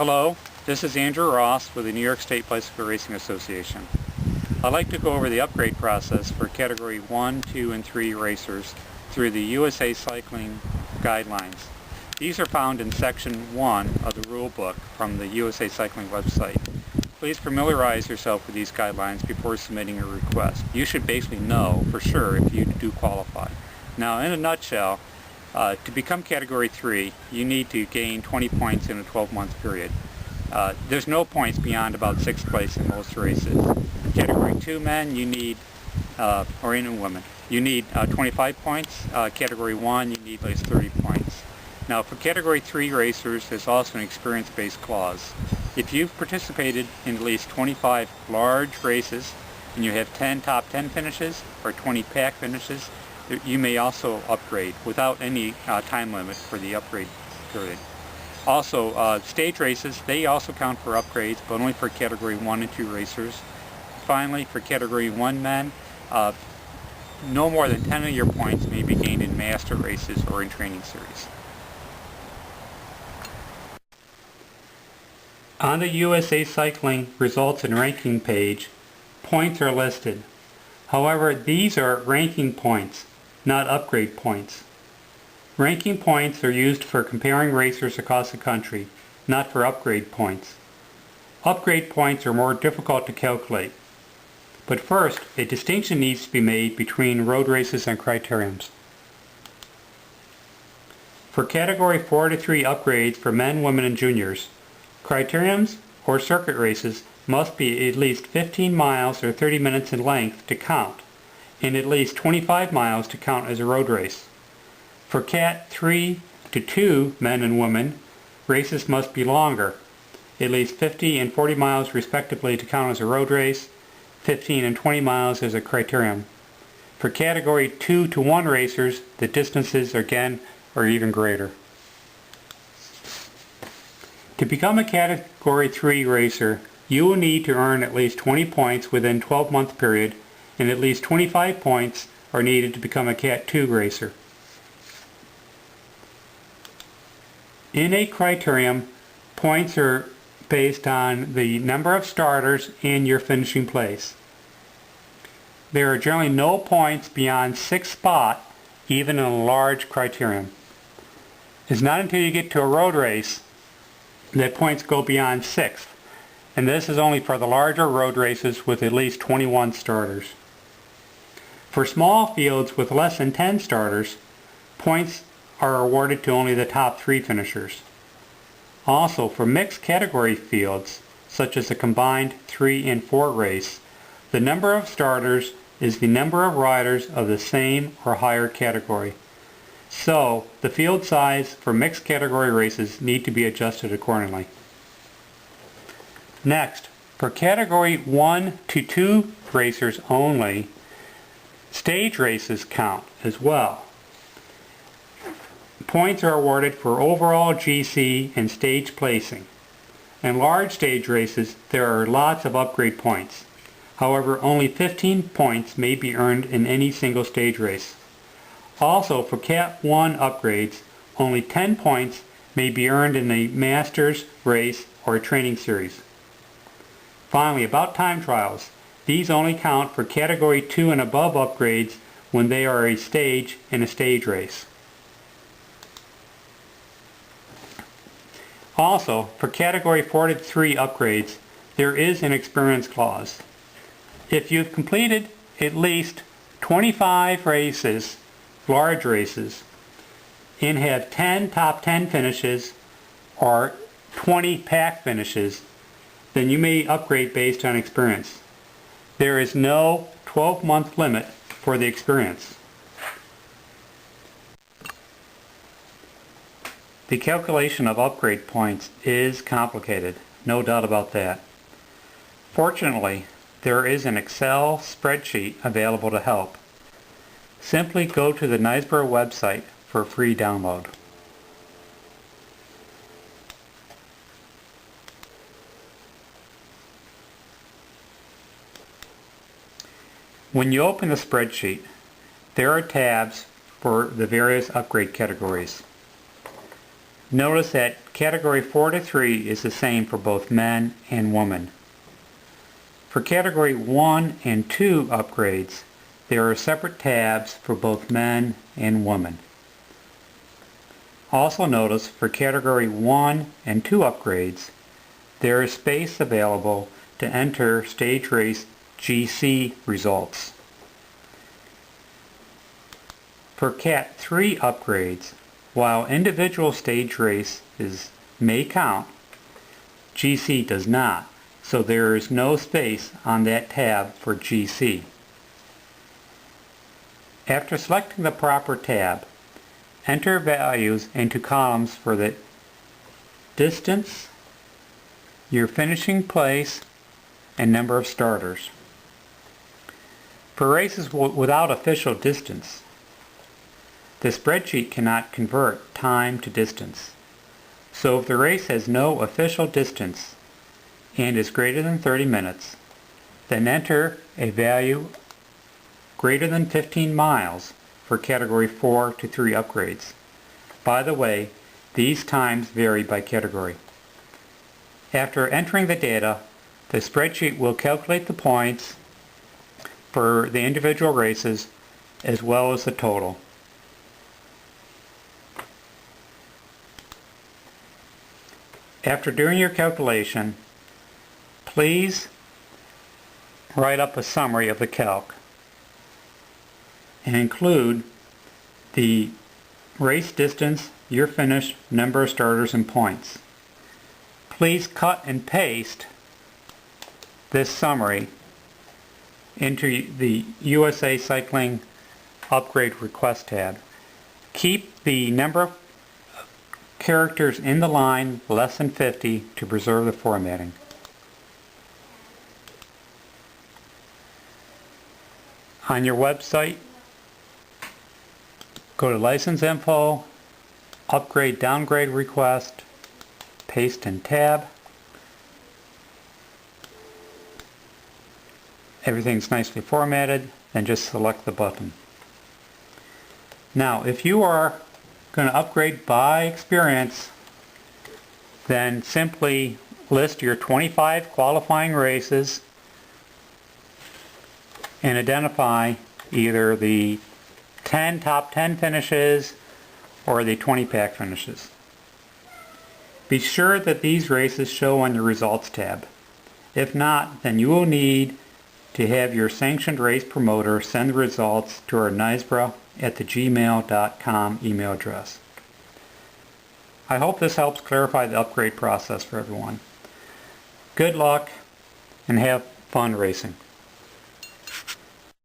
Hello, this is Andrew Ross with the New York State Bicycle Racing Association. I'd like to go over the upgrade process for Category 1, 2, and 3 racers through the USACycling Guidelines. These are found in Section 1 of the Rulebook from the USACycling website. Please familiarize yourself with these guidelines before submitting a request. You should basically know for sure if you do qualify. Now, in a nutshell, to become Category 3, you need to gain 20 points in a 12-month period. There's no points beyond about 6th place in most races. For Category 2 men, you need, or even women, you need 25 points. Category 1, you need at least 30 points. Now, for Category 3 racers, there's also an experience-based clause. If you've participated in at least 25 large races and you have 10 top 10 finishes or 20 pack finishes, you may also upgrade without any time limit for the upgrade period. Also, stage races, they also count for upgrades, but only for Category 1 and 2 racers. Finally, for Category 1 men, no more than 10 of your points may be gained in master races or in training series. On the USA Cycling results and ranking page, points are listed. However, these are ranking points, not upgrade points. Ranking points are used for comparing racers across the country, not for upgrade points. Upgrade points are more difficult to calculate. But first, a distinction needs to be made between road races and criteriums. For Category 4 to 3 upgrades for men, women, and juniors, criteriums or circuit races must be at least 15 miles or 30 minutes in length to count, and at least 25 miles to count as a road race. For Cat 3 to 2 men and women, races must be longer, at least 50 and 40 miles respectively to count as a road race, 15 and 20 miles as a criterium. For Category 2 to 1 racers, the distances again are even greater. To become a Category 3 racer, you will need to earn at least 20 points within a 12-month period, and at least 25 points are needed to become a Cat 2 racer. In a criterium, points are based on the number of starters and your finishing place. There are generally no points beyond 6th spot, even in a large criterium. It's not until you get to a road race that points go beyond 6th, and this is only for the larger road races with at least 21 starters. For small fields with less than 10 starters, points are awarded to only the top 3 finishers. Also, for mixed category fields, such as a combined 3 and 4 race, the number of starters is the number of riders of the same or higher category. So, the field size for mixed category races need to be adjusted accordingly. Next, for Category 1 to 2 racers only, stage races count as well. Points are awarded for overall GC and stage placing. In large stage races, there are lots of upgrade points. However, only 15 points may be earned in any single stage race. Also, for Cat 1 upgrades, only 10 points may be earned in a Masters race or a training series. Finally, about time trials. These only count for Category 2 and above upgrades when they are a stage in a stage race. Also, for Category 4 to 3 upgrades, there is an experience clause. If you've completed at least 25 races, large races, and have 10 top 10 finishes or 20 pack finishes, then you may upgrade based on experience. There is no 12-month limit for the experience. The calculation of upgrade points is complicated, no doubt about that. Fortunately, there is an Excel spreadsheet available to help. Simply go to the NYSBRA website for a free download. When you open the spreadsheet, there are tabs for the various upgrade categories. Notice that Category 4 to 3 is the same for both men and women. For Category 1 and 2 upgrades, there are separate tabs for both men and women. Also notice for Category 1 and 2 upgrades, there is space available to enter stage race GC results. For Cat 3 upgrades, while individual stage races may count, GC does not, so there is no space on that tab for GC. After selecting the proper tab, enter values into columns for the distance, your finishing place, and number of starters. For races without official distance, the spreadsheet cannot convert time to distance. So if the race has no official distance and is greater than 30 minutes, then enter a value greater than 15 miles for Category 4 to 3 upgrades. By the way, these times vary by category. After entering the data, the spreadsheet will calculate the points for the individual races as well as the total. After doing your calculation, please write up a summary of the calc and include the race distance, year finish, number of starters, and points. Please cut and paste this summary into the USACycling Upgrade Request tab. Keep the number of characters in the line less than 50 to preserve the formatting. On your website, go to License Info, Upgrade Downgrade Request, paste in tab. Everything's nicely formatted, then just select the button. Now, if you are going to upgrade by experience, then simply list your 25 qualifying races and identify either the top 10 finishes or the 20 pack finishes. Be sure that these races show on your results tab. If not, then you will need to have your sanctioned race promoter send the results to our NYSBRA@gmail.com email address. I hope this helps clarify the upgrade process for everyone. Good luck and have fun racing.